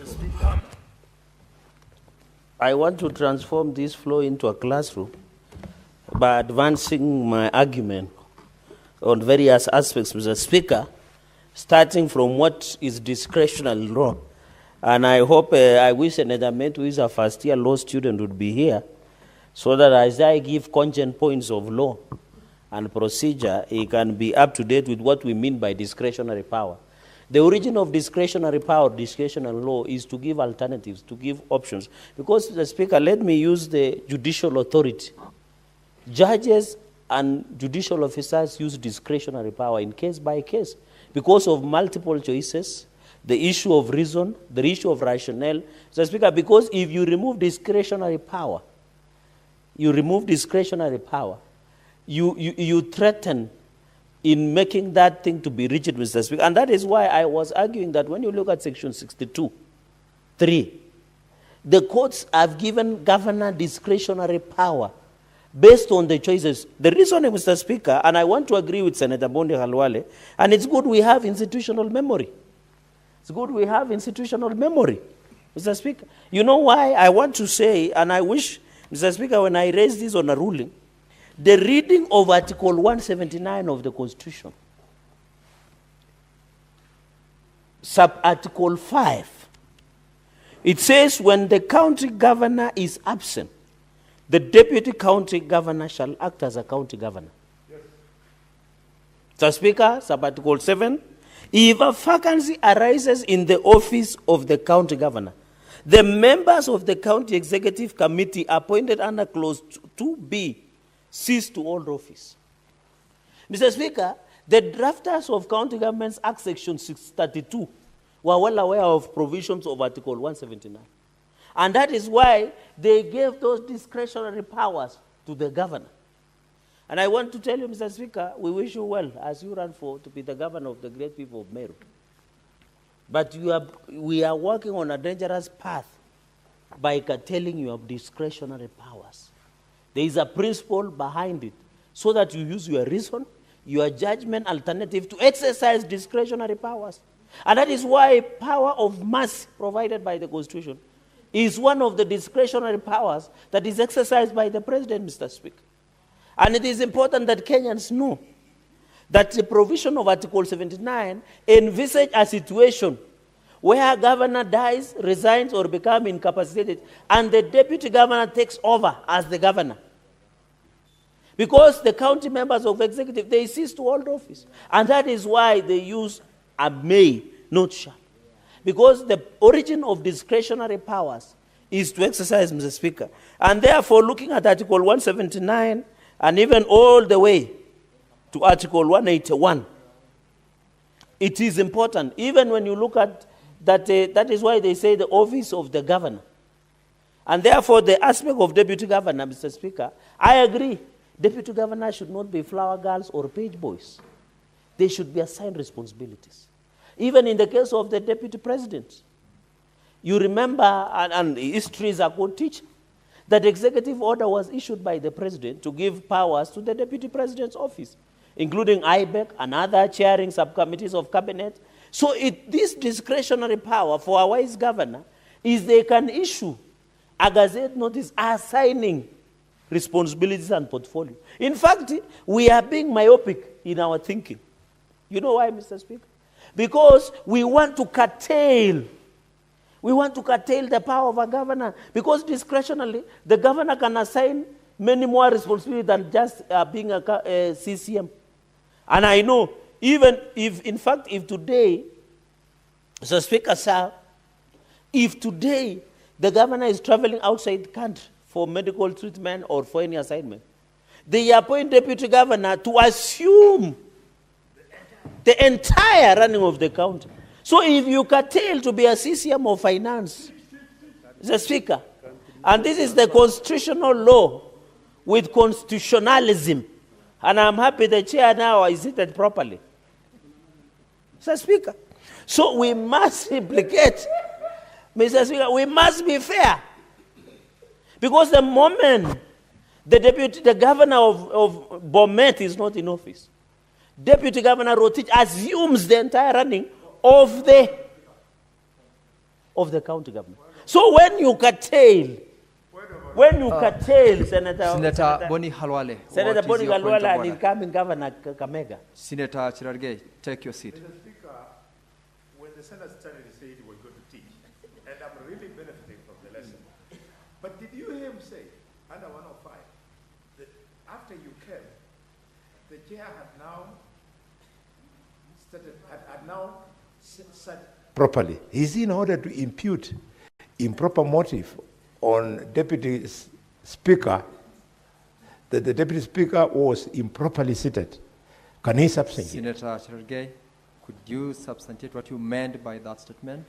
Mr. Speaker, I want to transform this floor into a classroom by advancing my argument on various aspects, Mr. Speaker, starting from what is discretionary law. And I hope, I wish Natembeya, who is a first-year law student, would be here, so that as I give cogent points of law and procedure, he can be up to date with what we mean by discretionary power. The origin of discretionary power, discretionary law, is to give alternatives, to give options. Because, Mr. Speaker, let me use the judicial authority. Judges and judicial officers use discretionary power in case by case because of multiple choices, the issue of reason, the issue of rationale. Mr. Speaker, because if you remove discretionary power, you threaten in making that thing to be rigid, Mr. Speaker. And that is why I was arguing that when you look at section 62(3), the courts have given governor discretionary power based on the choices. The reason, Mr. Speaker, and I want to agree with Senator Bondi Halwale, and it's good we have institutional memory. It's good we have institutional memory, Mr. Speaker. You know why I want to say, and I wish, Mr. Speaker, when I raise this on a ruling, the reading of Article 179 of the Constitution, sub-Article 5, it says when the county governor is absent, the deputy county governor shall act as a county governor. Yes. Mr. Speaker, sub-Article 7, if a vacancy arises in the office of the county governor, the members of the county executive committee appointed under clause 2B cease to hold office. Mr. Speaker, the drafters of County Governments Act Section 632 were well aware of provisions of Article 179. And that is why they gave those discretionary powers to the governor. And I want to tell you, Mr. Speaker, we wish you well as you run to be the governor of the great people of Meru. But we are working on a dangerous path by curtailing your discretionary powers. There is a principle behind it, so that you use your reason, your judgment alternative to exercise discretionary powers. And that is why power of mercy provided by the Constitution is one of the discretionary powers that is exercised by the President, Mr. Speaker. And it is important that Kenyans know that the provision of Article 79 envisage a situation where a governor dies, resigns, or becomes incapacitated, and the deputy governor takes over as the governor. Because the county members of executive, they cease to hold office. And that is why they use a may, not shall. Because the origin of discretionary powers is to exercise, Mr. Speaker. And therefore, looking at Article 179 and even all the way to Article 181, it is important. Even when you look at that, that is why they say the office of the governor. And therefore, the aspect of deputy governor, Mr. Speaker, I agree. Deputy governors should not be flower girls or page boys. They should be assigned responsibilities. Even in the case of the deputy president, you remember, and histories are going to teach, that executive order was issued by the president to give powers to the deputy president's office, including IBEC and other chairing subcommittees of cabinet. So this discretionary power for a wise governor is they can issue a gazette notice assigning responsibilities and portfolio. In fact, we are being myopic in our thinking. You know why, Mr. Speaker? Because we want to curtail the power of a governor. Because discretionally, the governor can assign many more responsibilities than just being a CCM. And I know, even if today, Mr. Speaker, sir, if today the governor is traveling outside the country for medical treatment or for any assignment, they appoint deputy governor to assume the entire running of the county. So if you curtail to be a CCM of finance, Mr. Speaker, and this is the constitutional law with constitutionalism, and I'm happy the chair now is seated properly, Mr. Speaker. So we must implicate, Mr. Speaker, we must be fair. Because the moment the governor of Bomet is not in office, Deputy Governor Rotich assumes the entire running of the of the county government. So when you curtail Senator Boni Halwale, Senator what Boni is your point of Halwale and order? incoming Governor Kakamega. Senator Cherargei, take your seat. Mr. Speaker, when the Senate started, he said he was going to teach, and I'm really benefiting from the lesson. But did you hear him say, under 105, that after you came, the chair had now started, had now said properly. He's in order to impute improper motive on Deputy Speaker, that the Deputy Speaker was improperly seated. Can he substantiate? Senator Cherargei, could you substantiate what you meant by that statement?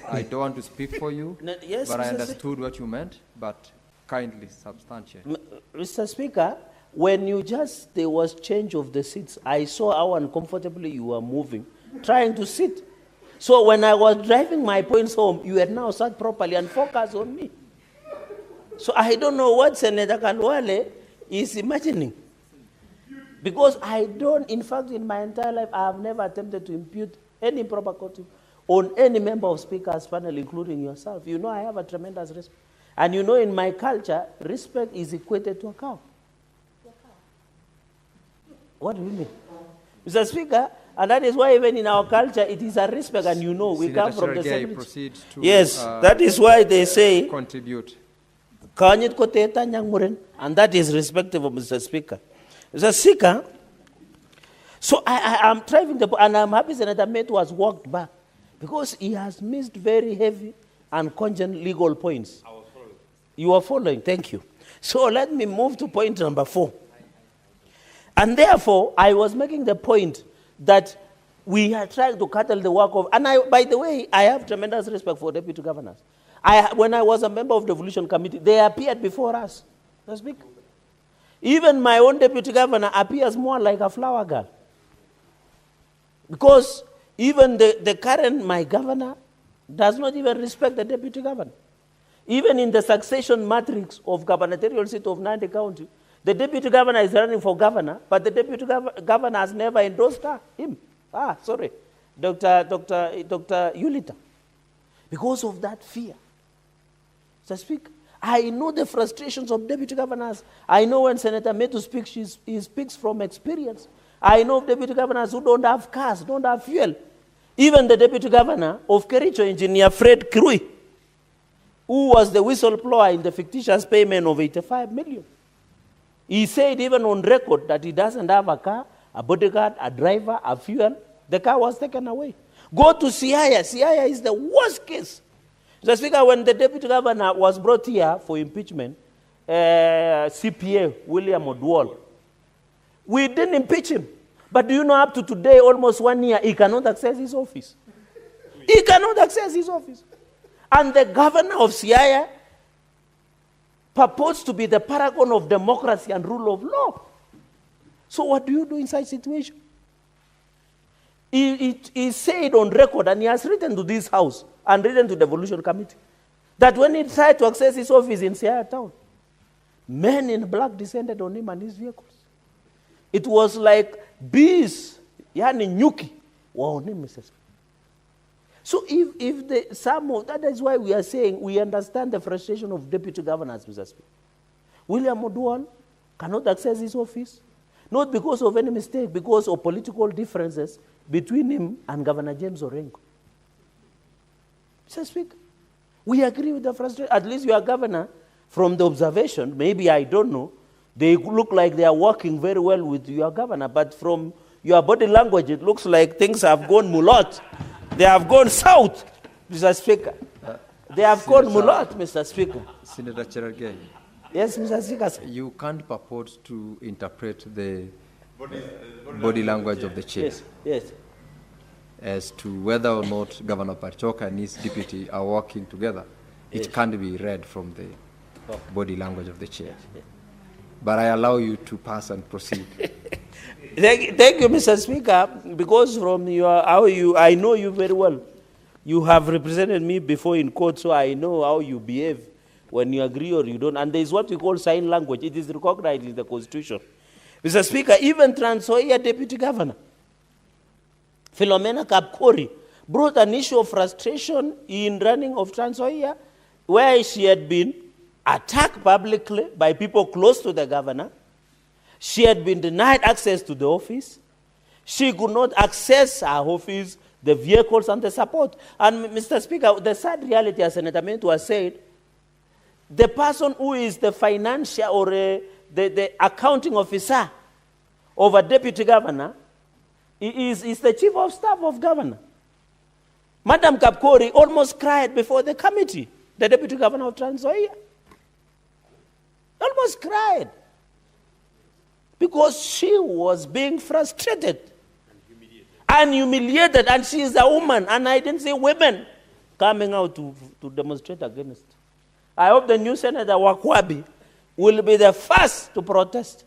I don't want to speak for you, No, yes, but I Mr. understood what you meant, but kindly substantiate. Mr. Speaker, when there was change of the seats, I saw how uncomfortably you were moving, trying to sit. So when I was driving my points home, you had now sat properly and focused on me. So I don't know what Senator Kalwale is imagining. Because I don't, in fact, in my entire life, I have never attempted to impute any improper motive on any member of Speaker's panel, including yourself. You know I have a tremendous respect. And you know in my culture, respect is equated to a cow. What do you mean? Mr. Speaker, and that is why even in our culture, it is a respect, and you know, we Senator come from the Cherargei, same. proceed to Yes, that is why they say, contribute. and that is respectful of Mr. Speaker. Mr. Speaker, so I am driving and I'm happy Senator Metu has walked back because he has missed very heavy and cogent legal points. I was following. You are following, thank you. So let me move to point number 4. And therefore, I was making the point that we are trying to curtail the work of, and by the way, I have tremendous respect for deputy governors. When I was a member of the devolution committee, they appeared before us. Let's speak. Even my own deputy governor appears more like a flower girl. Because even the current, my governor, does not even respect the deputy governor. Even in the succession matrix of gubernatorial seat of Nandi County, the deputy governor is running for governor, but the deputy governor has never endorsed him. Dr. Yulita. Because of that fear. So I know the frustrations of deputy governors. I know when Senator Metu speaks, he speaks from experience. I know deputy governors who don't have cars, don't have fuel. Even the deputy governor of Kericho, Engineer Fred Kirui, who was the whistleblower in the fictitious payment of 85 million. He said even on record that he doesn't have a car, a bodyguard, a driver, a fuel. The car was taken away. Go to Siaya. Siaya is the worst case. Mr. Speaker, when the deputy governor was brought here for impeachment, CPA, William Odwal, we didn't impeach him. But do you know up to today, almost 1 year, he cannot access his office. He cannot access his office. And the governor of Siaya purports to be the paragon of democracy and rule of law. So what do you do in such situation? He said on record, and he has written to this house and written to the devolution committee, that when he tried to access his office in Siaya town, men in black descended on him and his vehicles. It was like bees, yani nyuki, were on him, Mr. Speaker. So that is why we are saying we understand the frustration of deputy governors, Mr. Speaker. William Odwal cannot access his office, not because of any mistake, because of political differences between him and Governor James Orengo. Mr. Speaker, we agree with the frustration. At least you are governor from the observation. Maybe I don't know. They look like they are working very well with your governor, but from your body language, it looks like things have gone mulot. They have gone south, Mr. Speaker. They have gone mulot, Mr. Speaker. Senator Cherargei. Yes, Mr. Speaker. You can't purport to interpret the body language of the chair. Yes, yes. As to whether or not Governor Parchoka and his deputy are working together. Yes. It can't be read from the body language of the chair. Yes. But I allow you to pass and proceed. Thank you, Mr. Speaker, because from I know you very well. You have represented me before in court, so I know how you behave when you agree or you don't. And there is what we call sign language. It is recognized in the Constitution. Mr. Speaker, even Trans Nzoia Deputy Governor, Philomena Kapkori, brought an issue of frustration in running of Trans Nzoia, where she had been attacked publicly by people close to the governor. She had been denied access to the office. She could not access her office, the vehicles and the support. And Mr. Speaker, the sad reality, as Senator Mentu has said, the person who is the financial or the accounting officer of a deputy governor is the chief of staff of governor. Madam Kapkori almost cried before the committee, the deputy governor of Trans Nzoia. Almost cried. Because she was being frustrated and humiliated, and she is a woman, and I didn't see women coming out to demonstrate against. I hope the new Senator Wakwabi will be the first to protest.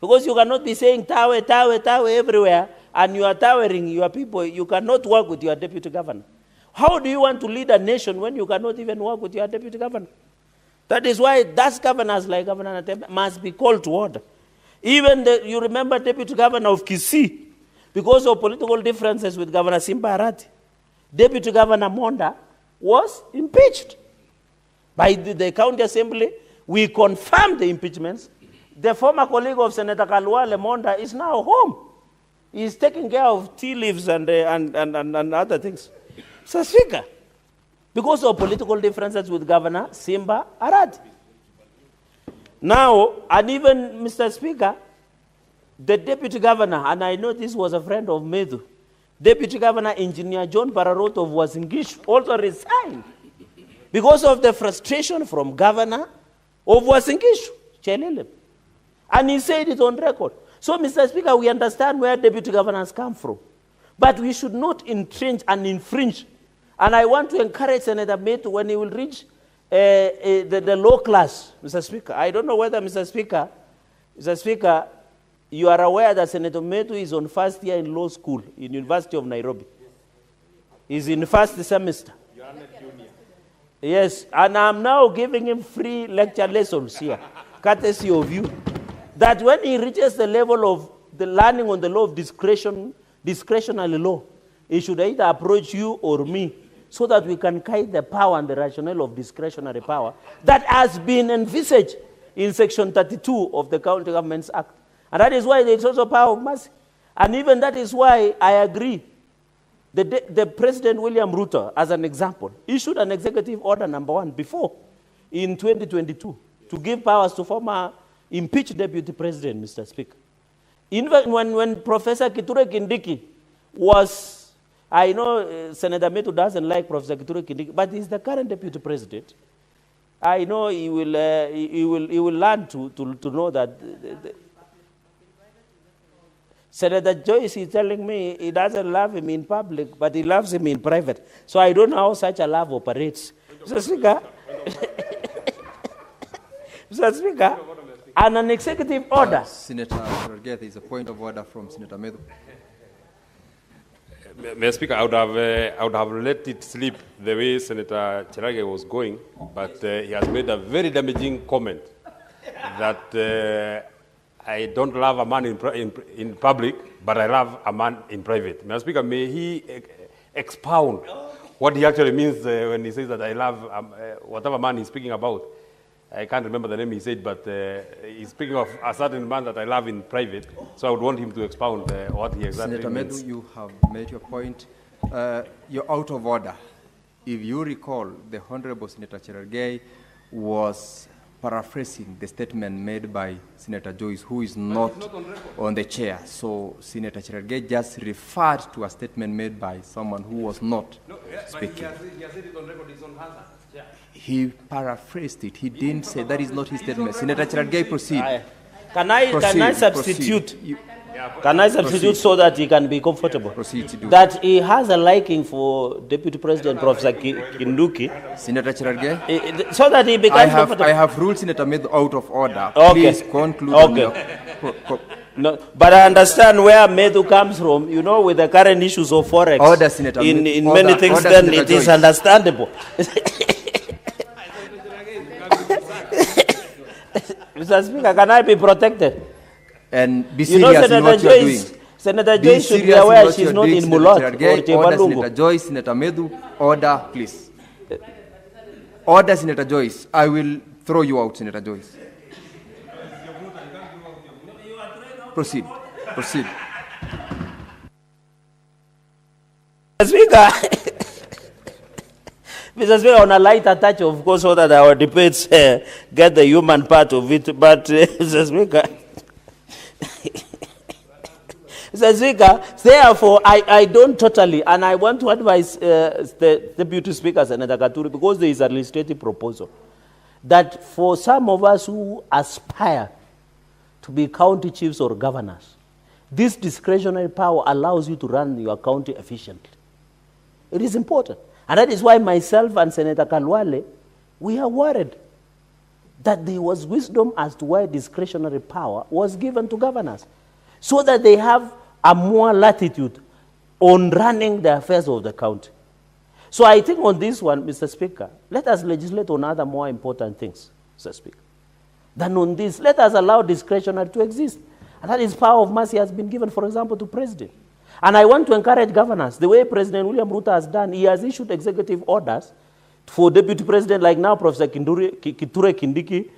Because you cannot be saying tawe, tawe, tawe everywhere, and you are towering your people. You cannot work with your deputy governor. How do you want to lead a nation when you cannot even work with your deputy governor? That is why those governors like Governor Natembeya must be called to order. Even you remember Deputy Governor of Kisii, because of political differences with Governor Simba Arati, Deputy Governor Monda was impeached by the county assembly. We confirmed the impeachments. The former colleague of Senator Kalwale Monda is now home. He is taking care of tea leaves and other things. So, Speaker, because of political differences with Governor Simba Arati. Now, and even, Mr. Speaker, the deputy governor, and I know this was a friend of Medu, Deputy Governor Engineer John Bararot of Wasingishu also resigned because of the frustration from Governor of Wasingishu, Chelele. And he said it on record. So, Mr. Speaker, we understand where deputy governors come from. But we should not entrench and infringe. And I want to encourage Senator Medu when he will reach the law class, Mr. Speaker. I don't know whether, Mr. Speaker, you are aware that Senator Medu is on first year in law school in University of Nairobi. He's in first semester. You are not junior. Yes, and I'm now giving him free lecture lessons here, courtesy of you, that when he reaches the level of the learning on the law of discretionary law, he should either approach you or me, so that we can guide the power and the rationale of discretionary power that has been envisaged in Section 32 of the County Governments Act. And that is why there is also power of mercy. And even that is why I agree. The President William Ruto, as an example, issued an executive order number 1 before, in 2022, to give powers to former impeached deputy president, Mr. Speaker. In fact, when Professor Kithure Kindiki was, I know Senator Metu doesn't like Professor Kithure Kindiki, but he's the current deputy president. I know he will learn to know that. Senator Joyce is telling me he doesn't love him in public, but he loves him in private. So I don't know how such a love operates. Mr. Speaker, Mr. Speaker, and an executive order. Senator Cherargei, there is a point of order from Senator Medu. Mr. Speaker, I would have let it slip the way Senator Cherargei was going, but he has made a very damaging comment that I don't love a man in public, but I love a man in private. Mr. Speaker, may he expound what he actually means when he says that I love whatever man he's speaking about. I can't remember the name he said, but he's speaking of a certain man that I love in private. So I would want him to expound what he exactly Senator means. Medu, you have made your point. You're out of order. If you recall, the Honorable Senator Cherargei was paraphrasing the statement made by Senator Joyce, who is not on the chair. So Senator Cherargei just referred to a statement made by someone who was not speaking. He has said it on record, it's on hazard. Yeah. He paraphrased it. He didn't say that is not his statement. Senator Cherargei, proceed. Can I substitute? Can I substitute so that he can be comfortable? Proceed to do. That he has a liking for Deputy President Professor Kinduki. Senator Cherargei, So that he becomes comfortable. I have ruled Senator Medu out of order. Okay. Please conclude. Okay. No, but I understand where Medu comes from, you know, with the current issues of Forex. Order, Senator Medu. In many things, Order, then Senator it is Joyce. understandable. Mr. Speaker, can I be protected? And be You know, serious in what you are doing. Senator Be Joy should be serious in aware what she's you're not doing, in Senator Mulot Cherargei. or Order Senator Chevalungu. Joyce, Senator Medu. Order, please. Order, Senator Joyce. I will throw you out, Senator Joyce. Proceed. Proceed. Mr. Speaker, Mr. Speaker, on a lighter touch, of course, so that our debates get the human part of it, but Mr. Speaker, Mr. Speaker, therefore, I don't totally, and I want to advise the Deputy Speaker, Senator Katuri, because there is a legislative proposal, that for some of us who aspire to be county chiefs or governors, this discretionary power allows you to run your county efficiently. It is important. And that is why myself and Senator Kalwale, we are worried that there was wisdom as to why discretionary power was given to governors, so that they have a more latitude on running the affairs of the county. So I think on this one, Mr. Speaker, let us legislate on other more important things, Mr. Speaker, than on this. Let us allow discretionary to exist. And that is power of mercy has been given, for example, to president. And I want to encourage governors, the way President William Ruto has done. He has issued executive orders for deputy president, like now Professor Kiture Kindiki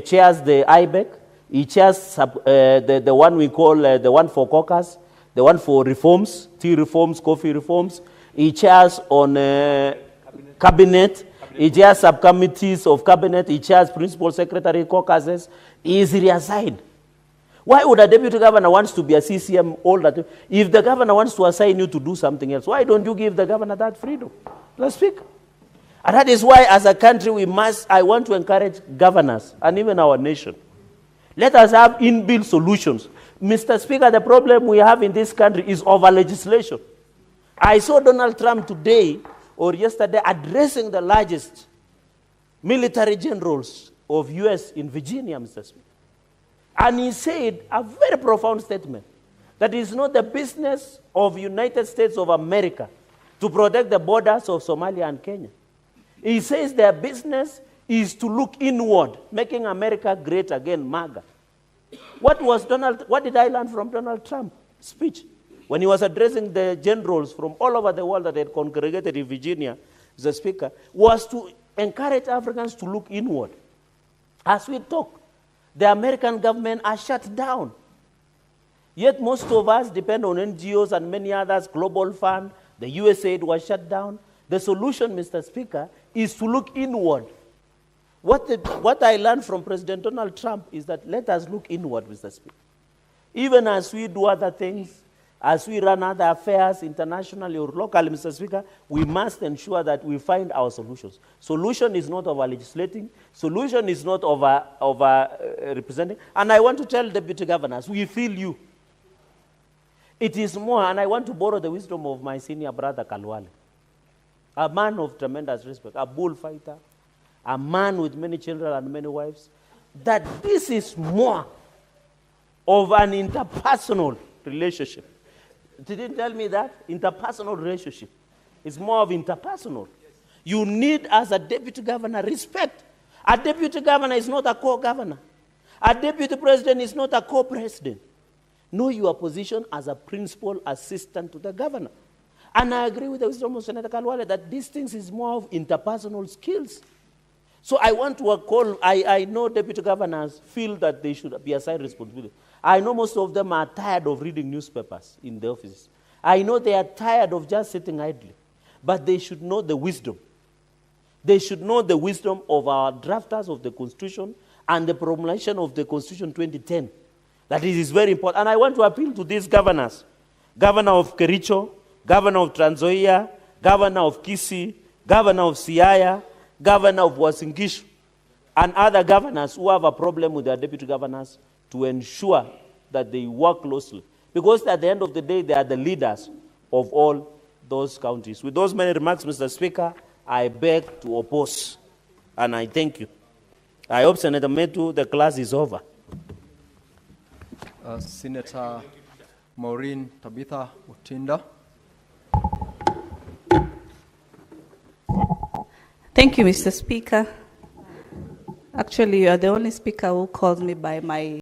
chairs the IBEC. He chairs the one we call the one for caucus, the one for reforms, tea reforms, coffee reforms. He chairs on cabinet. He chairs subcommittees of cabinet. He chairs principal secretary caucuses. He is reassigned. Why would a deputy governor want to be a CCM all that time? If the governor wants to assign you to do something else, why don't you give the governor that freedom? Let's speak. And that is why, as a country, I want to encourage governors and even our nation. Let us have inbuilt solutions. Mr. Speaker, the problem we have in this country is over legislation. I saw Donald Trump today or yesterday addressing the largest military generals of U.S. in Virginia, Mr. Speaker. And he said a very profound statement, that it is not the business of United States of America to protect the borders of Somalia and Kenya. He says their business is to look inward, making America great again, MAGA. What did I learn from Donald Trump's speech? When he was addressing the generals from all over the world that had congregated in Virginia, the speaker, was to encourage Africans to look inward. As we talk, the American government are shut down. Yet most of us depend on NGOs and many others, Global Fund, the USAID was shut down. The solution, Mr. Speaker, is to look inward. What I learned from President Donald Trump is that let us look inward, Mr. Speaker. Even as we do other things, as we run other affairs internationally or locally, Mr. Speaker, we must ensure that we find our solutions. Solution is not over legislating. Solution is not over representing. And I want to tell deputy governors, we feel you. It is more, and I want to borrow the wisdom of my senior brother, Kalwale, a man of tremendous respect, a bullfighter, a man with many children and many wives, that this is more of an interpersonal relationship. They didn't tell me that. Interpersonal relationship. It's more of interpersonal. Yes. You need, as a deputy governor, respect. A deputy governor is not a co-governor. A deputy president is not a co-president. Know your position as a principal assistant to the governor. And I agree with the wisdom of Senator Kalwale that these things is more of interpersonal skills. So I want to call, I know deputy governors feel that they should be assigned responsibility. I know most of them are tired of reading newspapers in the offices. I know they are tired of just sitting idly. But they should know the wisdom. They should know the wisdom of our drafters of the Constitution and the promulgation of the Constitution 2010. That it is very important. And I want to appeal to these governors. Governor of Kericho, Governor of Trans Nzoia, Governor of Kisii, Governor of Siaya, Governor of Uasin Gishu, and other governors who have a problem with their deputy governors to ensure that they work closely. Because at the end of the day, they are the leaders of all those counties. With those many remarks, Mr. Speaker, I beg to oppose, and I thank you. I hope, Senator Metu, the class is over. Senator Maureen Tabitha Mutinda. Thank you, Mr. Speaker. Actually, you are the only speaker who calls me by my